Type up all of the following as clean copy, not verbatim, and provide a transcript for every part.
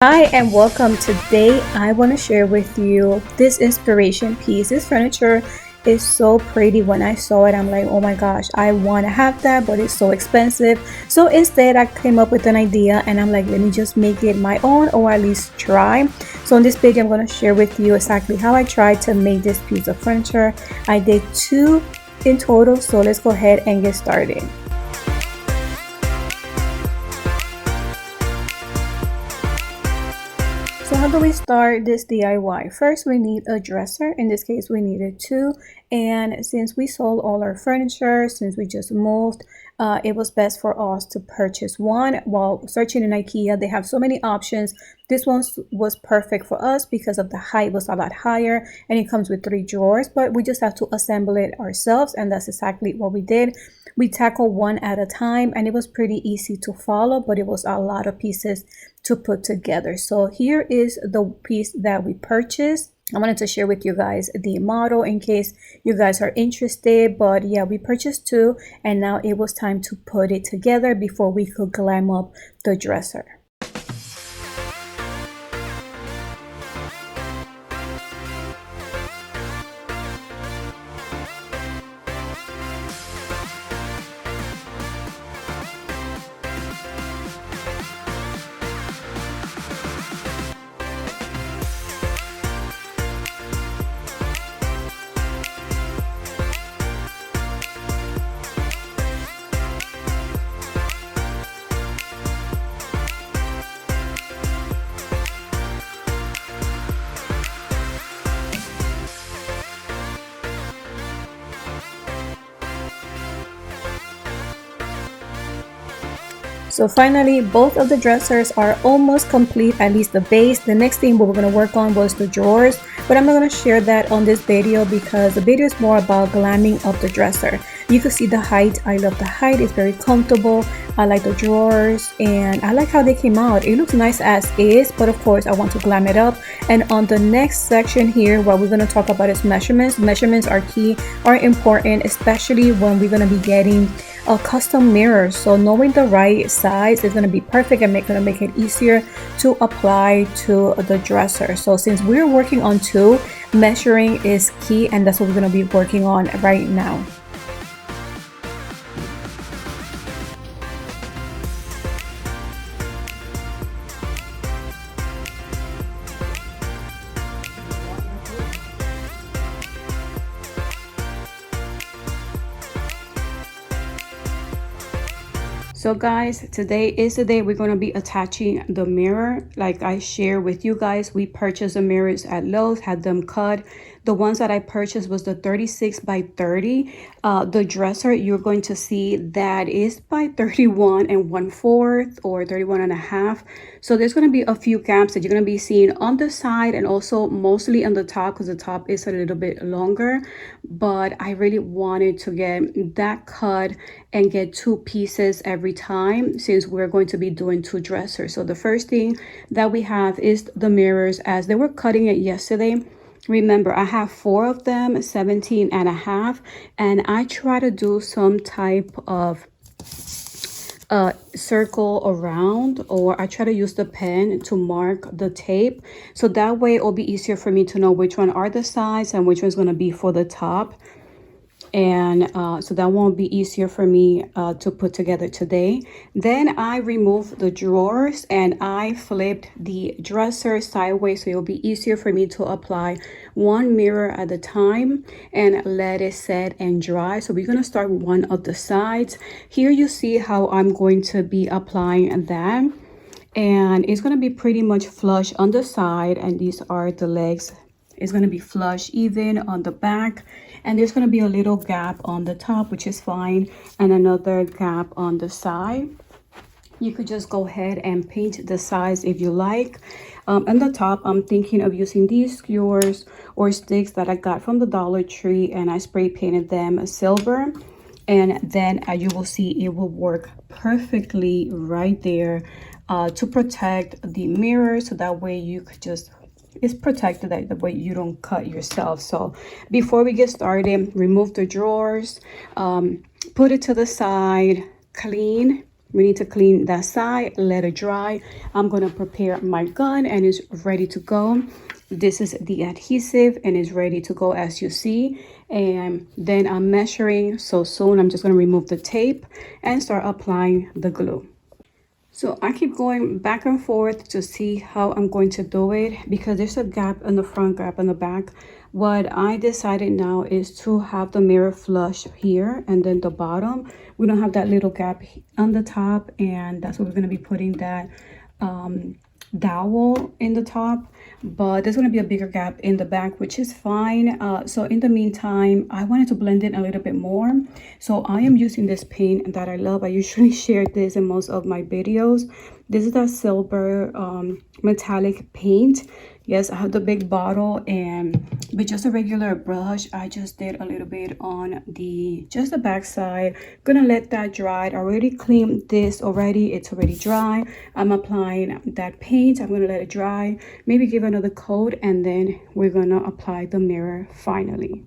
Hi and welcome. Today I want to share with you this inspiration piece. This furniture is so pretty. When I saw it, I'm like, oh my gosh, I want to have that, but it's so expensive. So instead I came up with an idea and I'm like, let me just make it my own, or at least try. So in this video I'm going to share with you exactly how I tried to make this piece of furniture. I did 2 in total, so let's go ahead and get started. So how do we start this DIY? First, we need a dresser. In this case, we needed 2. And since we sold all our furniture, since we just moved, it was best for us to purchase one. While searching in Ikea, they have so many options. This one was perfect for us because of the height was a lot higher, and it comes with 3 drawers, but we just have to assemble it ourselves, and that's exactly what we did. We tackled one at a time, and it was pretty easy to follow, but it was a lot of pieces to put together. So here is the piece that we purchased. I wanted to share with you guys the model in case you guys are interested, but yeah, we purchased 2 and now it was time to put it together before we could glam up the dresser. So finally, both of the dressers are almost complete, at least the base. The next thing we were going to work on was the drawers, but I'm not going to share that on this video because the video is more about glamming up the dresser. You can see the height. I love the height. It's very comfortable. I like the drawers and I like how they came out. It looks nice as is, but of course I want to glam it up. And on the next section here, what we're going to talk about is measurements. Measurements are key, are important, especially when we're going to be getting a custom mirror. So knowing the right size is going to be perfect and going to make it easier to apply to the dresser. So since we're working on 2, measuring is key, and that's what we're going to be working on right now. So guys, today is the day we're going to be attaching the mirror. Like I share with you guys, we purchased the mirrors at Lowe's, had them cut. The ones that I purchased was the 36 by 30. The dresser, you're going to see that is by 31 1/4 or 31 1/2. So there's going to be a few gaps that you're going to be seeing on the side and also mostly on the top because the top is a little bit longer. But I really wanted to get that cut and get 2 pieces every time since we're going to be doing 2 dressers. So the first thing that we have is the mirrors. As they were cutting it yesterday, remember I have 4 of them, 17 1/2, and I try to do some type of circle around, or I try to use the pen to mark the tape, so that way it'll be easier for me to know which one are the sides and which one's going to be for the top. And so that won't be easier for me to put together today. Then I removed the drawers and I flipped the dresser sideways, so it'll be easier for me to apply 1 mirror at a time and let it set and dry. So we're going to start with one of the sides. Here you see how I'm going to be applying that, and it's going to be pretty much flush on the side, and these are the legs. It's going to be flush even on the back, and there's going to be a little gap on the top, which is fine, and another gap on the side. You could just go ahead and paint the sides if you like. On the top, I'm thinking of using these skewers or sticks that I got from the Dollar Tree, and I spray painted them silver. And then as you will see, it will work perfectly right there to protect the mirror, so that way you could just it's protected that way you don't cut yourself. So before we get started, remove the drawers, put it to the side, clean We need to clean that side, let it dry. I'm gonna prepare my gun and it's ready to go. This is the adhesive and it's ready to go, as you see. And then I'm measuring, so soon I'm just gonna remove the tape and start applying the glue. So I keep going back and forth to see how I'm going to do it because there's a gap in the front, gap in the back. What I decided now is to have the mirror flush here and then the bottom. We don't have that little gap on the top, and that's what we're going to be putting that dowel in the top, but there's going to be a bigger gap in the back, which is fine. So in the meantime, I wanted to blend it a little bit more, so I am using this paint that I love. I usually share this in most of my videos. This is that silver metallic paint. Yes, I have the big bottle, and with just a regular brush, I just did a little bit on just the back side. Gonna let that dry. I already cleaned this already. It's already dry. I'm applying that paint. I'm gonna let it dry, maybe give another coat, and then we're gonna apply the mirror finally.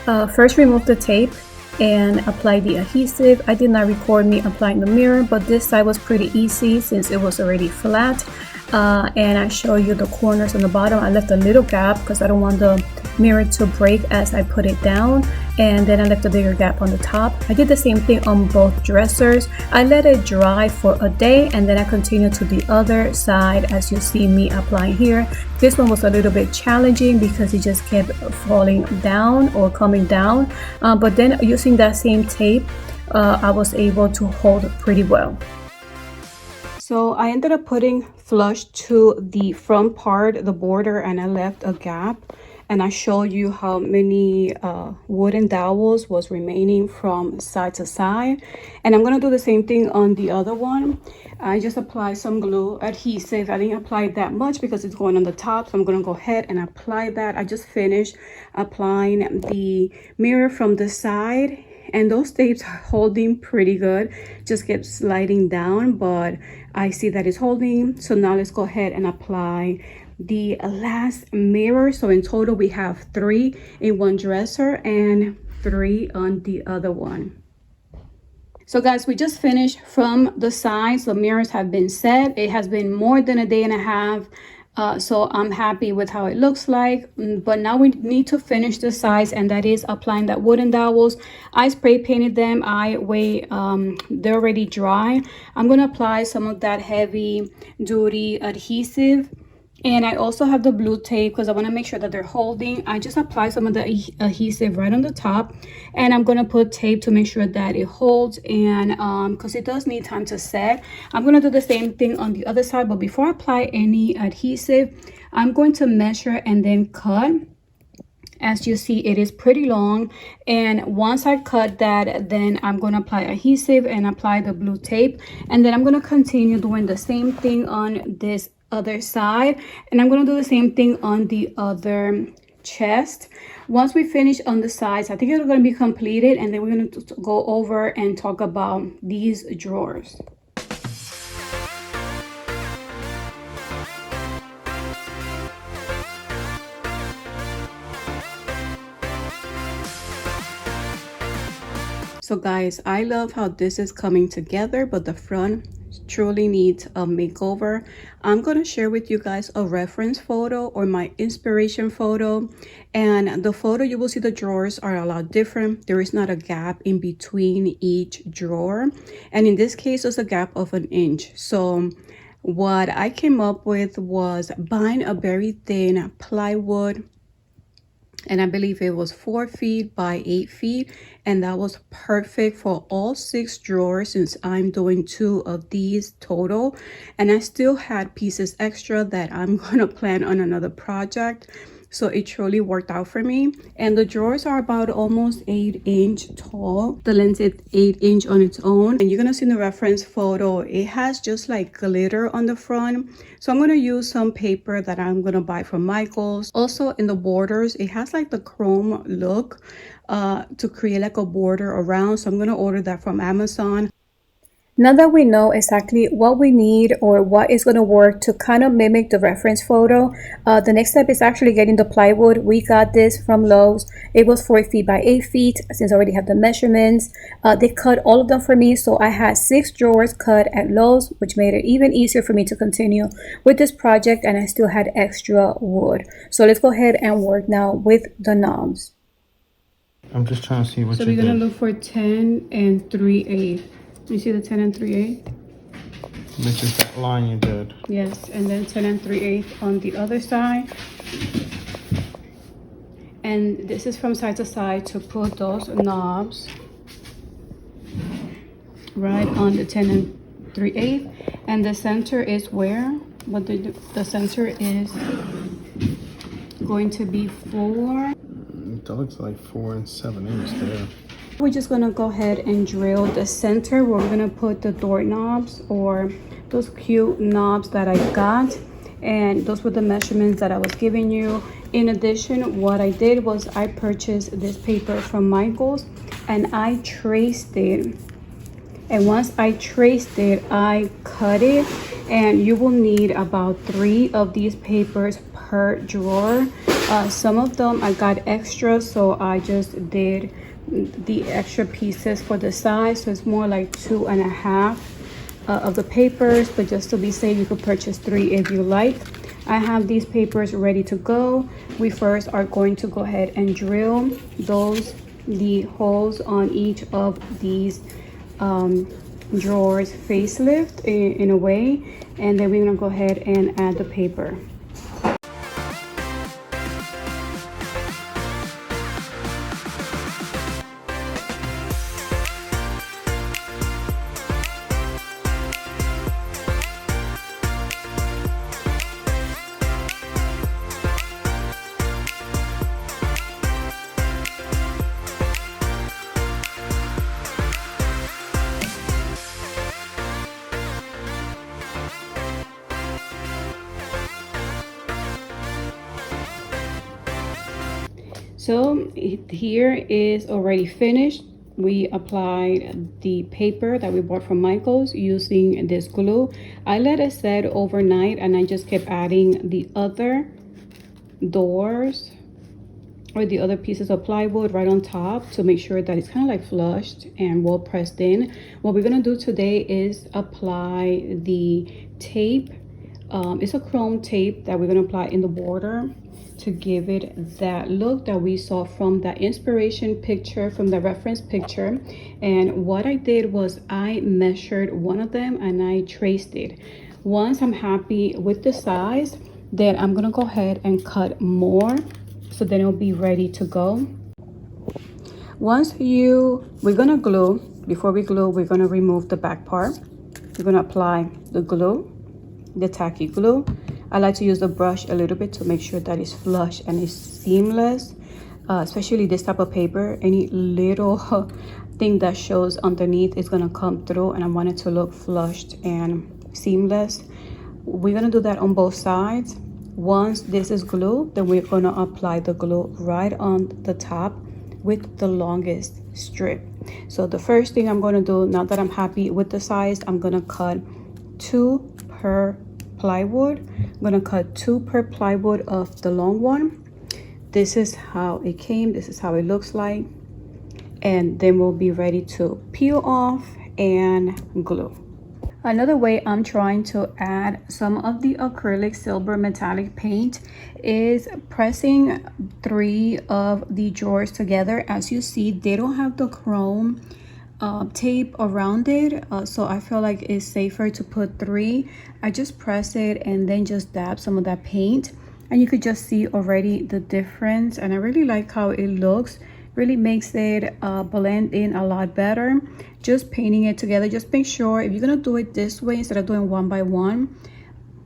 First, remove the tape and apply the adhesive. I did not record me applying the mirror, but this side was pretty easy since it was already flat. And I show you the corners on the bottom. I left a little gap because I don't want the mirror to break as I put it down, and then I left a bigger gap on the top. I did the same thing on both dressers. I let it dry for a day and then I continued to the other side, as you see me applying here. This one was a little bit challenging because it just kept falling down or coming down, but then using that same tape, I was able to hold pretty well. So I ended up putting flush to the front part, the border, and I left a gap. And I showed you how many wooden dowels was remaining from side to side. And I'm gonna do the same thing on the other one. I just applied some glue adhesive. I didn't apply that much because it's going on the top. So I'm gonna go ahead and apply that. I just finished applying the mirror from the side, and those tapes are holding pretty good. Just kept sliding down, but I see that it's holding. So now let's go ahead and apply the last mirror. So in total we have 3 in one dresser and 3 on the other one. So guys, we just finished from the sides. The mirrors have been set. It has been more than a day and a half. So I'm happy with how it looks like, but now we need to finish the sides, and that is applying that wooden dowels. I spray painted them. They're already dry. I'm gonna apply some of that heavy duty adhesive, and I also have the blue tape because I want to make sure that they're holding. I just apply some of the adhesive right on the top, and I'm gonna put tape to make sure that it holds, and because it does need time to set. I'm gonna do the same thing on the other side, but before I apply any adhesive, I'm going to measure and then cut. As you see, it is pretty long, and once I cut that, then I'm going to apply adhesive and apply the blue tape, and then I'm going to continue doing the same thing on this other side, and I'm going to do the same thing on the other chest. Once we finish on the sides, I think it's going to be completed, and then we're going to go over and talk about these drawers. So guys, I love how this is coming together, but the front truly needs a makeover. I'm going to share with you guys a reference photo or my inspiration photo, and the photo you will see the drawers are a lot different. There is not a gap in between each drawer, and in this case there's a gap of 1 inch. So what I came up with was buying a very thin plywood, and I believe it was 4 feet by 8 feet, and that was perfect for all 6 drawers since I'm doing 2 of these total, and I still had pieces extra that I'm gonna plan on another project. So it truly worked out for me, and the drawers are about almost 8-inch tall. The length is 8-inch on its own, and you're gonna see in the reference photo it has just like glitter on the front. So I'm gonna use some paper that I'm gonna buy from Michael's. Also in the borders, it has like the chrome look to create like a border around, so I'm gonna order that from Amazon. Now that we know exactly what we need or what is going to work to kind of mimic the reference photo, the next step is actually getting the plywood. We got this from Lowe's. It was 4 feet by 8 feet since I already have the measurements. They cut all of them for me, so I had 6 drawers cut at Lowe's, which made it even easier for me to continue with this project, and I still had extra wood. So let's go ahead and work now with the knobs. I'm just trying to see what so you we're going did. to look for 10 and 3/8. You see the 10 and 3/8? Which is that line you did. Yes, and then 10 and 3/8 on the other side. And this is from side to side to put those knobs right on the 10 and 3/8. And the center is where? What the center is going to be 4. That looks like 4 7/8 there. We're just gonna go ahead and drill the center where we're gonna put the door knobs or those cute knobs that I got, and those were the measurements that I was giving you. In addition, what I did was I purchased this paper from Michael's and I traced it, and once I traced it I cut it, and you will need about 3 of these papers per drawer. Some of them I got extra, so I just did the extra pieces for the size, so it's more like 2.5 of the papers, but just to be safe you could purchase 3 if you like. I have these papers ready to go. We first are going to go ahead and drill the holes on each of these drawers facelift in a way, and then we're gonna go ahead and add the paper. So here is already finished. We applied the paper that we bought from Michael's using this glue. I let it set overnight and I just kept adding the other doors or the other pieces of plywood right on top to make sure that it's kind of like flushed and well pressed in. What we're gonna do today is apply the tape. It's a chrome tape that we're gonna apply in the border to give it that look that we saw from that inspiration picture, from the reference picture. And what I did was I measured one of them and I traced it. Once I'm happy with the size, then I'm gonna go ahead and cut more, so then it'll be ready to go. We're gonna glue. Before we glue, we're gonna remove the back part. We're gonna apply the glue, the tacky glue. I like to use the brush a little bit to make sure that it's flush and it's seamless, especially this type of paper. Any little thing that shows underneath is gonna come through, and I want it to look flushed and seamless. We're gonna do that on both sides. Once this is glued, then we're gonna apply the glue right on the top with the longest strip. So the first thing I'm gonna do, now that I'm happy with the size, I'm gonna cut 2 per plywood. I'm gonna cut 2 per plywood of the long one. This is how it came. This is how it looks like. And then we'll be ready to peel off and glue. Another way I'm trying to add some of the acrylic silver metallic paint is pressing 3 of the drawers together. As you see, they don't have the chrome tape around it, so I feel like it's safer to put 3. I just press it and then just dab some of that paint, and you could just see already the difference, and I really like how it looks. Really makes it blend in a lot better. Just painting it together, just make sure if you're gonna do it this way instead of doing one by one,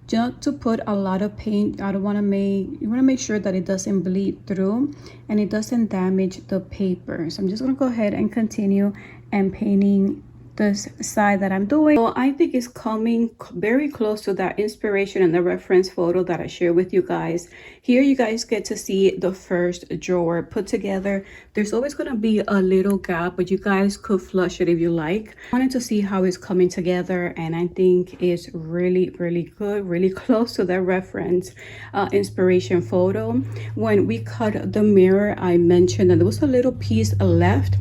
just to put a lot of paint. You want to make sure that it doesn't bleed through and it doesn't damage the paper. So I'm just gonna go ahead and continue and painting this side that I'm doing. So I think it's coming very close to that inspiration and the reference photo that I shared with you guys. Here you guys get to see the first drawer put together. There's always going to be a little gap, but you guys could flush it if you like. I wanted to see how it's coming together, and I think it's really good, really close to the reference inspiration photo. When we cut the mirror, I mentioned that there was a little piece left,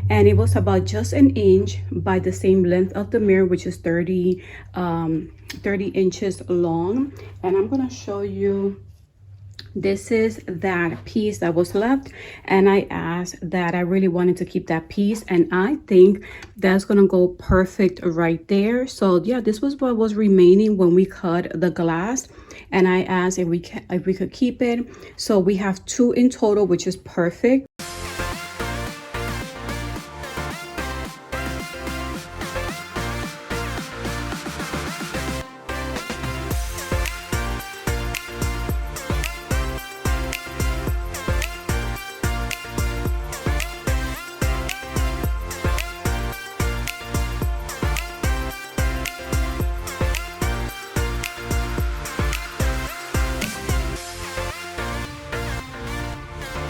and it was about just an inch by the same length of the mirror, which is 30 inches long. And I'm gonna show you, this is that piece that was left, and I asked that I really wanted to keep that piece, and I think that's gonna go perfect right there. So yeah, this was what was remaining when we cut the glass, and I asked if we could keep it. So we have 2 in total, which is perfect.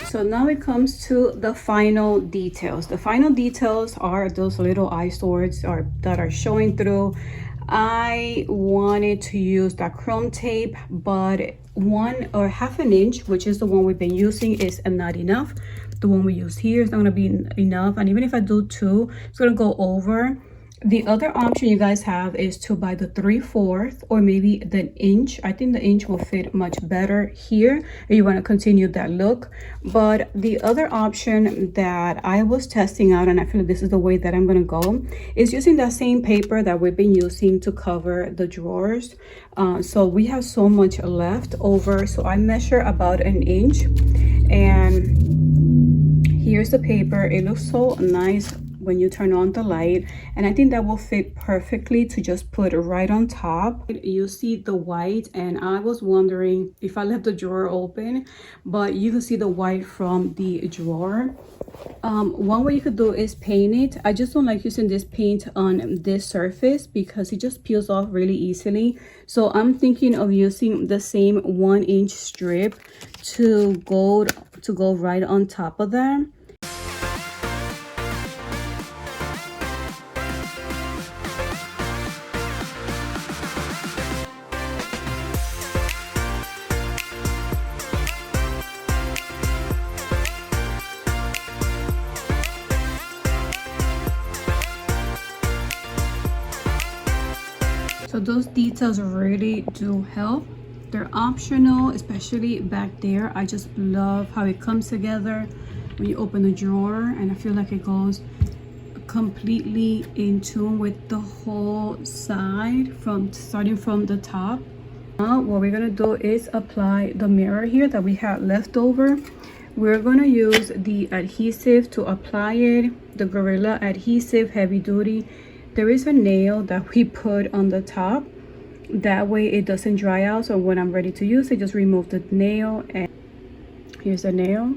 So now it comes to the final details. The final details are those little eyesores that are showing through. I wanted to use that chrome tape, but 1 or half an inch, which is the one we've been using, is not enough. The one we use here is not gonna be enough, and even if I do 2, it's gonna go over. The other option you guys have is to buy the 3/4 or maybe the inch. I think the inch will fit much better here if you want to continue that look. But the other option that I was testing out, and I feel like this is the way that I'm going to go, is using that same paper that we've been using to cover the drawers. So we have so much left over. So I measure about an inch, and here's the paper. It looks so nice when you turn on the light, and I think that will fit perfectly to just put right on top. You see the white, and I was wondering if I left the drawer open, but you can see the white from the drawer. One way you could do is paint it. I just don't like using this paint on this surface because it just peels off really easily. So I'm thinking of using the same 1-inch strip to go right on top of that. So those details really do help. They're optional, especially back there. I just love how it comes together when you open the drawer, and I feel like it goes completely in tune with the whole side, starting from the top. Now what we're gonna do is apply the mirror here that we had left over. We're gonna use the adhesive to apply it, the Gorilla Adhesive Heavy Duty. There is a nail that we put on the top, that way it doesn't dry out. So when I'm ready to use it, just remove the nail, and here's the nail.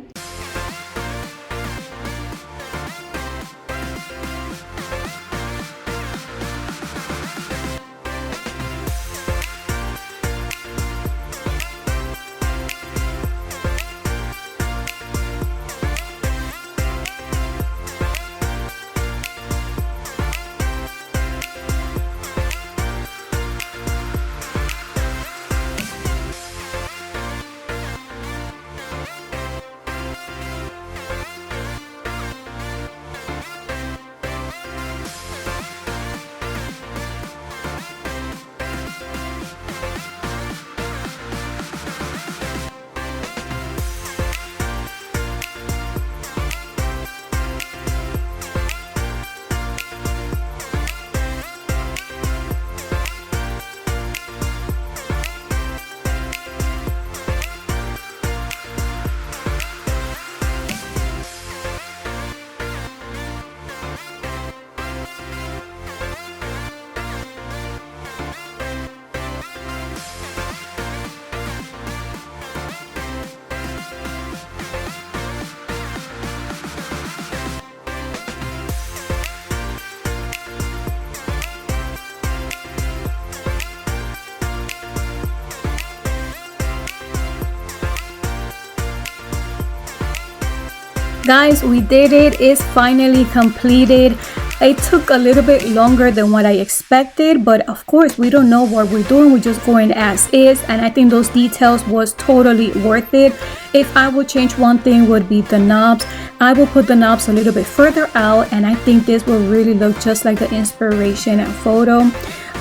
Guys, we did it. It's finally completed. It took a little bit longer than what I expected, but of course we don't know what we're doing. We're just going as is, and I think those details was totally worth it. If I would change one thing, would be the knobs. I will put the knobs a little bit further out, and I think this will really look just like the inspiration photo.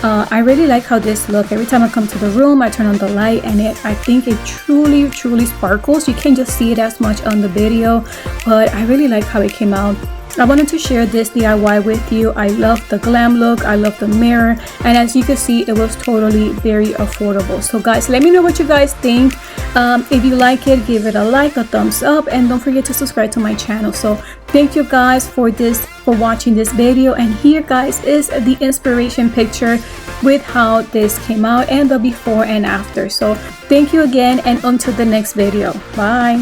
I really like how this look. Every time I come to the room, I turn on the light, and I think it truly sparkles. You can't just see it as much on the video, but I really like how it came out. I wanted to share this DIY with you. I love the glam look, I love the mirror, and as you can see, it was totally very affordable. So guys, let me know what you guys think. If you like it, give it a like, a thumbs up, and don't forget to subscribe to my channel. So thank you guys for watching this video, and here guys is the inspiration picture with how this came out and the before and after. So thank you again, and until the next video, bye.